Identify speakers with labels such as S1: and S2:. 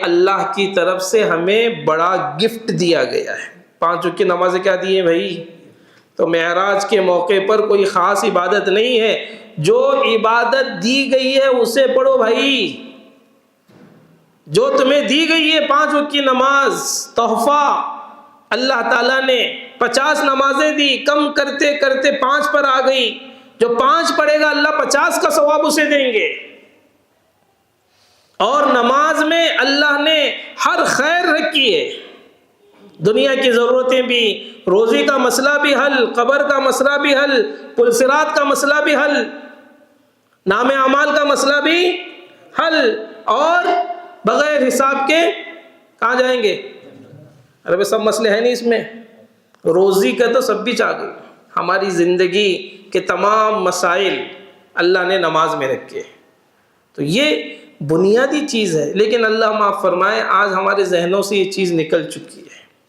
S1: اللہ کی طرف سے ہمیں بڑا گفٹ دیا گیا ہے۔ 5 وقت کی نمازیں کیا دی ہیں بھائی؟ تو معراج کے موقع پر کوئی خاص عبادت نہیں ہے، جو عبادت دی گئی ہے اسے پڑھو بھائی۔ جو تمہیں دی گئی ہے 5 وقت کی نماز تحفہ، اللہ تعالیٰ نے 50 نمازیں دی، کم کرتے کرتے 5 پر آ گئی، جو 5 پڑھے گا اللہ 50 کا ثواب اسے دیں گے۔ اور نماز میں اللہ نے ہر خیر رکھی ہے، دنیا کی ضرورتیں بھی، روزی کا مسئلہ بھی حل، قبر کا مسئلہ بھی حل، پل صراط کا مسئلہ بھی حل، نام اعمال کا مسئلہ بھی حل، اور بغیر حساب کے کہاں جائیں گے؟ ارے سب مسئلے ہیں نہیں اس میں، روزی کا تو سب بھی چاہ گئے۔ ہماری زندگی کے تمام مسائل اللہ نے نماز میں رکھے، تو یہ بنیادی چیز ہے، لیکن اللہ معاف فرمائے آج ہمارے ذہنوں سے یہ چیز نکل چکی ہے۔